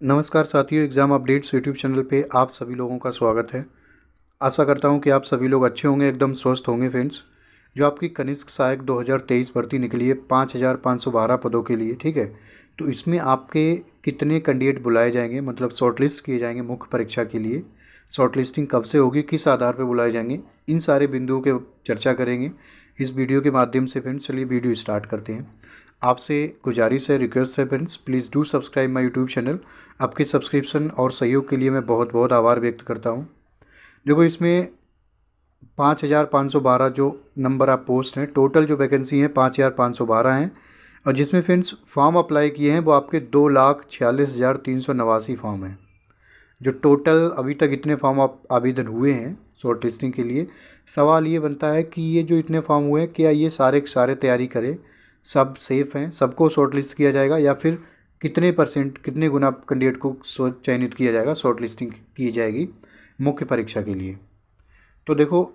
नमस्कार साथियों, exam updates YouTube channel पे आप सभी लोगों का स्वागत है। आशा करता हूँ कि आप सभी लोग अच्छे होंगे, एकदम स्वस्थ होंगे। फ्रेंड्स, जो आपकी कनिष्क सहायक 2023 भर्ती निकली है 5,512 पदों के लिए, ठीक है। तो इसमें आपके कितने कैंडिडेट बुलाए जाएंगे, मतलब शॉर्टलिस्ट किए जाएंगे मुख्य परीक्षा के लिए। शॉर्टलिस्टिंग कब से होगी, किस आधार पर बुलाए जाएंगे, इन सारे बिंदुओं के चर्चा करेंगे इस वीडियो के माध्यम से। फ्रेंड्स, चलिए वीडियो स्टार्ट करते हैं। आपसे गुजारिश है, रिक्वेस्ट है friends, please do subscribe my YouTube channel. आपके सब्सक्रिप्शन और सहयोग के लिए मैं बहुत बहुत आभार व्यक्त करता हूँ। देखो, इसमें 5,512 जो नंबर ऑफ पोस्ट हैं, टोटल जो वैकेंसी हैं 5,512 हैं। और जिसमें फ्रेंड्स फॉर्म अप्लाई किए हैं वो आपके 2,46,389 फॉर्म हैं। जो टोटल अभी तक इतने फॉर्म आवेदन हुए हैं शॉर्ट लिस्टिंग के लिए, सवाल ये बनता है कि ये जो इतने फॉर्म हुए हैं, क्या ये सारे के सारे तैयारी करें, सब सेफ़ हैं, सबको शॉर्ट लिस्ट किया जाएगा, या फिर कितने परसेंट, कितने गुना कैंडिडेट को चयनित किया जाएगा, शॉर्ट लिस्टिंग की जाएगी मुख्य परीक्षा के लिए। तो देखो,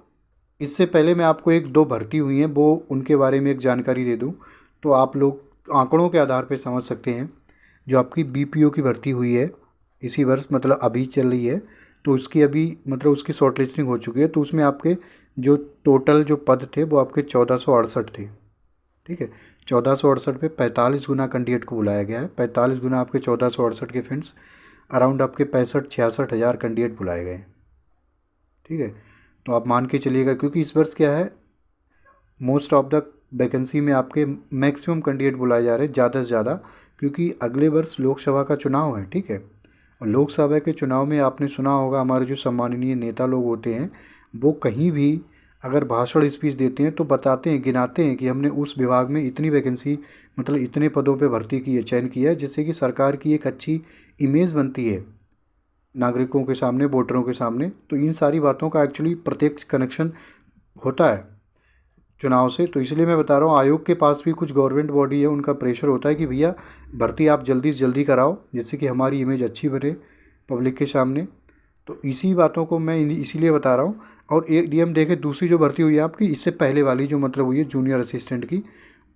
इससे पहले मैं आपको एक दो भर्ती हुई हैं वो उनके बारे में एक जानकारी दे दूं, तो आप लोग आंकड़ों के आधार पर समझ सकते हैं। जो आपकी बीपीओ की भर्ती हुई है इसी वर्ष, मतलब अभी चल रही है, तो उसकी अभी मतलब उसकी शॉर्ट लिस्टिंग हो चुकी है। तो उसमें आपके जो टोटल जो पद थे वो आपके 1,468 थे, ठीक है। 1,468 पे 45 गुना कैंडिडेट को बुलाया गया है। 45 गुना आपके 1,468 के फ्रेंड्स, अराउंड आपके 65-66 हज़ार कैंडिडेट बुलाए गए, ठीक है। तो आप मान के चलिएगा, क्योंकि इस वर्ष क्या है, मोस्ट ऑफ द वैकेंसी में आपके मैक्सिमम कैंडिडेट बुलाए जा रहे हैं, ज़्यादा से ज़्यादा, क्योंकि अगले वर्ष लोकसभा का चुनाव है, ठीक है। और लोकसभा के चुनाव में आपने सुना होगा, हमारे जो सम्माननीय नेता लोग होते हैं वो कहीं भी अगर भाषण स्पीच देते हैं तो बताते हैं, गिनाते हैं कि हमने उस विभाग में इतनी वैकेंसी, मतलब इतने पदों पे भर्ती की है, चयन किया है, जिससे कि सरकार की एक अच्छी इमेज बनती है नागरिकों के सामने, वोटरों के सामने। तो इन सारी बातों का एक्चुअली प्रत्यक्ष कनेक्शन होता है चुनाव से। तो इसलिए मैं बता रहा हूँ, आयोग के पास भी कुछ गवर्नमेंट बॉडी है, उनका प्रेशर होता है कि भैया भर्ती आप जल्दी से जल्दी कराओ, जिससे कि हमारी इमेज अच्छी बने पब्लिक के सामने। तो इसी बातों को मैं इसीलिए बता रहा हूँ। और एक डी हम देखें, दूसरी जो भर्ती हुई है आपकी, इससे पहले वाली जो मतलब हुई है जूनियर असिस्टेंट की,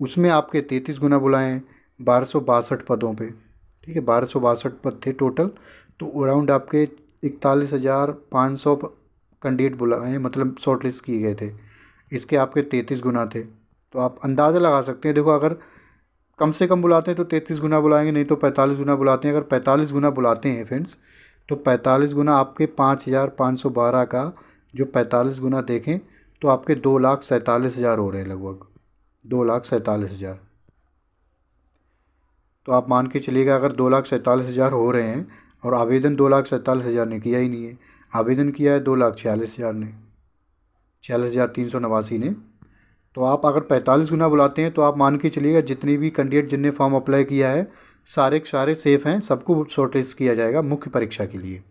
उसमें आपके 33 गुना बुलाए हैं 1,262 पदों पे, ठीक है। 1,262 पद थे टोटल। तो अराउंड आपके 41,500 कैंडिडेट बुलाए हैं, मतलब शॉर्ट लिस्ट किए गए थे। इसके आपके 33 गुना थे। तो आप अंदाज़ा लगा सकते हैं। देखो, अगर कम से कम बुलाते हैं तो 33 गुना बुलाएंगे, नहीं तो 45 गुना बुलाते हैं। अगर 45 गुना बुलाते हैं फ्रेंड्स, तो 45 गुना आपके 5,512 का जो 45 गुना देखें तो आपके 2,47,000 हो रहे हैं, लगभग 2,47,000। तो आप मान के चलिएगा, अगर 2,47,000 हो रहे हैं और आवेदन 2,47,000 ने किया ही नहीं है, आवेदन किया है 2,46,000 ने, 46,389 ने। तो आप अगर 45 गुना बुलाते हैं तो आप मान के चलिएगा जितने भी कैंडिडेट जिनने फॉर्म अप्लाई किया है सारे के सारे सेफ़ हैं, सबको शॉर्टलिस्ट किया जाएगा मुख्य परीक्षा के लिए।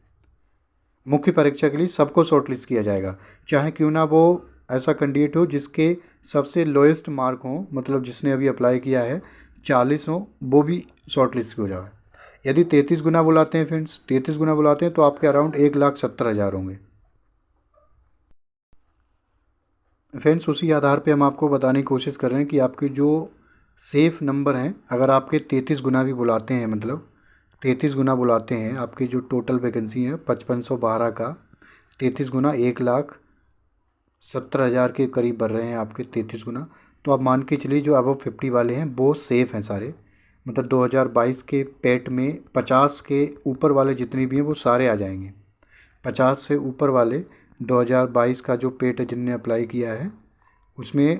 मुख्य परीक्षा के लिए सबको शॉर्टलिस्ट किया जाएगा, चाहे क्यों ना वो ऐसा कैंडिडेट हो जिसके सबसे लोएस्ट मार्क हो, मतलब जिसने अभी अप्लाई किया है 40 हो, वो भी शॉर्टलिस्ट हो जाएगा। यदि 33 गुना बुलाते हैं फ्रेंड्स, 33 गुना बुलाते हैं तो आपके अराउंड 1,70,000 होंगे फ्रेंड्स। उसी आधार पे हम आपको बताने की कोशिश कर रहे हैं कि आपके जो सेफ़ नंबर हैं, अगर आपके 33 गुना भी बुलाते हैं, मतलब 33 गुना बुलाते हैं, आपकी जो टोटल वैकेंसी है 5,512 का 33 गुना 1,70,000 के करीब बढ़ रहे हैं आपके 33 गुना। तो आप मान के चलिए जो अबव 50 वाले हैं वो सेफ़ हैं सारे, मतलब 2022 के पेट में 50 के ऊपर वाले जितने भी हैं वो सारे आ जाएंगे। 50 से ऊपर वाले 2022 का जो पेट है जिनने अप्लाई किया है, उसमें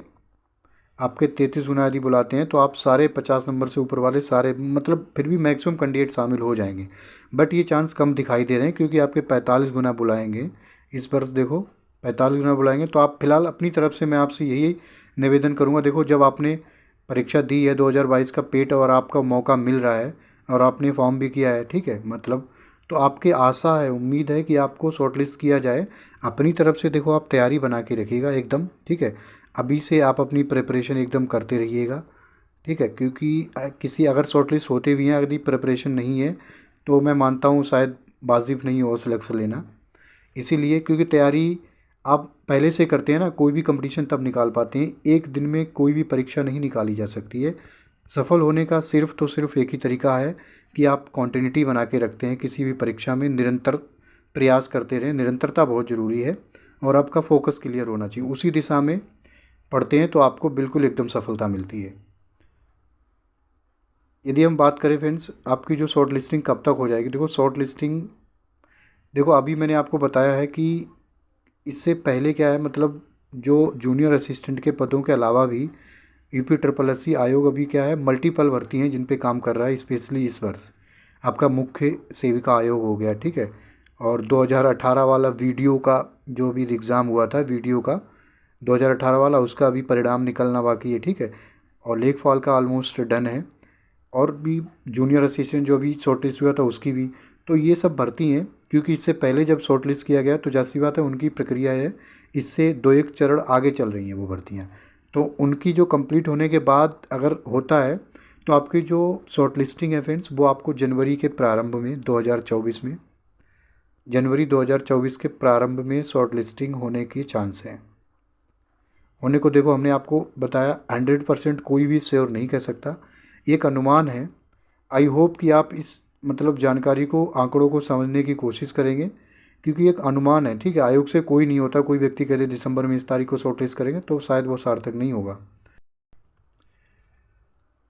आपके 33 गुना यदि बुलाते हैं तो आप सारे 50 नंबर से ऊपर वाले सारे, मतलब फिर भी मैक्सिमम कैंडिडेट शामिल हो जाएंगे। बट ये चांस कम दिखाई दे रहे हैं, क्योंकि आपके 45 गुना बुलाएंगे इस वर्ष। देखो, 45 गुना बुलाएंगे तो आप फिलहाल अपनी तरफ से मैं आपसे यही निवेदन करूँगा। देखो, जब आपने परीक्षा दी है 2022 का पेट और आपका मौका मिल रहा है और आपने फॉर्म भी किया है, ठीक है, मतलब तो आपकी आशा है, उम्मीद है कि आपको शॉर्टलिस्ट किया जाए। अपनी तरफ से देखो आप तैयारी बना के रखिएगा एकदम, ठीक है। अभी से आप अपनी प्रिपरेशन एकदम करते रहिएगा, ठीक है। क्योंकि किसी अगर शॉर्टलिस्ट होते भी हैं, यदि प्रिपरेशन नहीं है तो मैं मानता हूँ शायद वाजिब नहीं हो सिलेक्शन लेना। इसीलिए, क्योंकि तैयारी आप पहले से करते हैं ना, कोई भी कंपटीशन तब निकाल पाते हैं। एक दिन में कोई भी परीक्षा नहीं निकाली जा सकती है। सफल होने का सिर्फ तो सिर्फ एक ही तरीका है कि आप कॉन्टिन्यूटी बना के रखते हैं, किसी भी परीक्षा में निरंतर प्रयास करते रहें। निरंतरता बहुत ज़रूरी है और आपका फोकस क्लियर होना चाहिए, उसी दिशा में पढ़ते हैं तो आपको बिल्कुल एकदम सफलता मिलती है। यदि हम बात करें फ्रेंड्स, आपकी जो शॉर्ट लिस्टिंग कब तक हो जाएगी, देखो शॉर्ट लिस्टिंग, देखो अभी मैंने आपको बताया है कि इससे पहले क्या है, मतलब जो जूनियर असिस्टेंट के पदों के अलावा भी UPSSC आयोग अभी क्या है, मल्टीपल भर्ती हैं जिन पे काम कर रहा है। स्पेशली इस वर्ष आपका मुख्य सेविका आयोग हो गया, ठीक है, और 2018 वाला वीडियो का जो भी एग्ज़ाम हुआ था, वीडियो का 2018 वाला, उसका भी परिणाम निकलना बाकी है, ठीक है, और लेखपाल का ऑलमोस्ट डन है, और भी जूनियर असिस्टेंट जो भी शॉर्ट लिस्ट हुआ था उसकी भी। तो ये सब भर्ती हैं, क्योंकि इससे पहले जब शॉर्ट लिस्ट किया गया तो जाहिर सी बात है उनकी प्रक्रिया है, इससे 2-1 चरण आगे चल रही हैं वो भर्तियाँ। तो उनकी जो कंप्लीट होने के बाद अगर होता है तो आपकी जो शॉर्ट लिस्टिंग है फ्रेंड्स, वो आपको जनवरी के प्रारंभ में 2024 में, जनवरी 2024 के प्रारंभ में शॉर्ट लिस्टिंग होने की चांस है। होने को देखो, हमने आपको बताया 100% कोई भी श्योर नहीं कह सकता, एक अनुमान है। आई होप कि आप इस मतलब जानकारी को, आंकड़ों को समझने की कोशिश करेंगे, क्योंकि एक अनुमान है, ठीक है, आयोग से कोई नहीं होता। कोई व्यक्ति कहते दिसंबर में इस तारीख को शॉर्ट लिस्ट करेंगे तो शायद वो सार्थक नहीं होगा।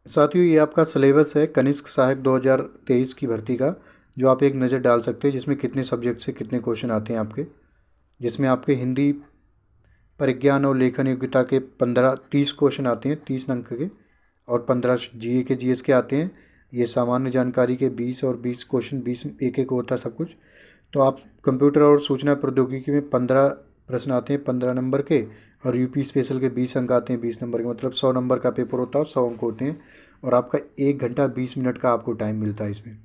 साथियों, ये आपका सिलेबस है कनिष्क सहायक 2023 की भर्ती का, जो आप एक नज़र डाल सकते हैं, जिसमें कितने सब्जेक्ट से कितने क्वेश्चन आते हैं आपके, जिसमें आपके हिंदी, परिज्ञान और लेखन योग्यता के 30 क्वेश्चन आते हैं, 30 अंक के, और 15 GA के GS के आते हैं। ये सामान्य जानकारी के 20 और 20 क्वेश्चन, 20 एक एक होता है सब कुछ। तो आप कंप्यूटर और सूचना प्रौद्योगिकी में 15 प्रश्न आते हैं 15 नंबर के, और UP स्पेशल के 20 अंक आते हैं 20 नंबर के, मतलब 100 नंबर का पेपर होता है और 100 अंक होते हैं, और आपका 1 घंटा 20 मिनट का आपको टाइम मिलता है इसमें।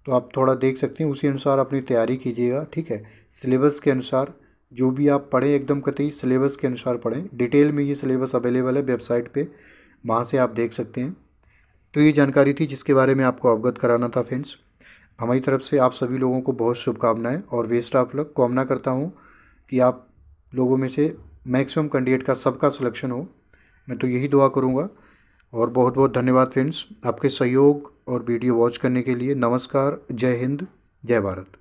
तो आप थोड़ा देख सकते हैं, उसी अनुसार अपनी तैयारी कीजिएगा, ठीक है। सिलेबस के अनुसार जो भी आप पढ़ें, एकदम कतई सिलेबस के अनुसार पढ़ें। डिटेल में ये सिलेबस अवेलेबल है वेबसाइट पे, वहाँ से आप देख सकते हैं। तो ये जानकारी थी जिसके बारे में आपको अवगत कराना था फ्रेंड्स। हमारी तरफ से आप सभी लोगों को बहुत शुभकामनाएं और बेस्ट ऑफ लक। कामना करता हूँ कि आप लोगों में से मैक्सिमम कैंडिडेट का सबका सिलेक्शन हो, मैं तो यही दुआ करूँगा। और बहुत बहुत धन्यवाद फ्रेंड्स आपके सहयोग और वीडियो वॉच करने के लिए। नमस्कार, जय हिंद, जय भारत।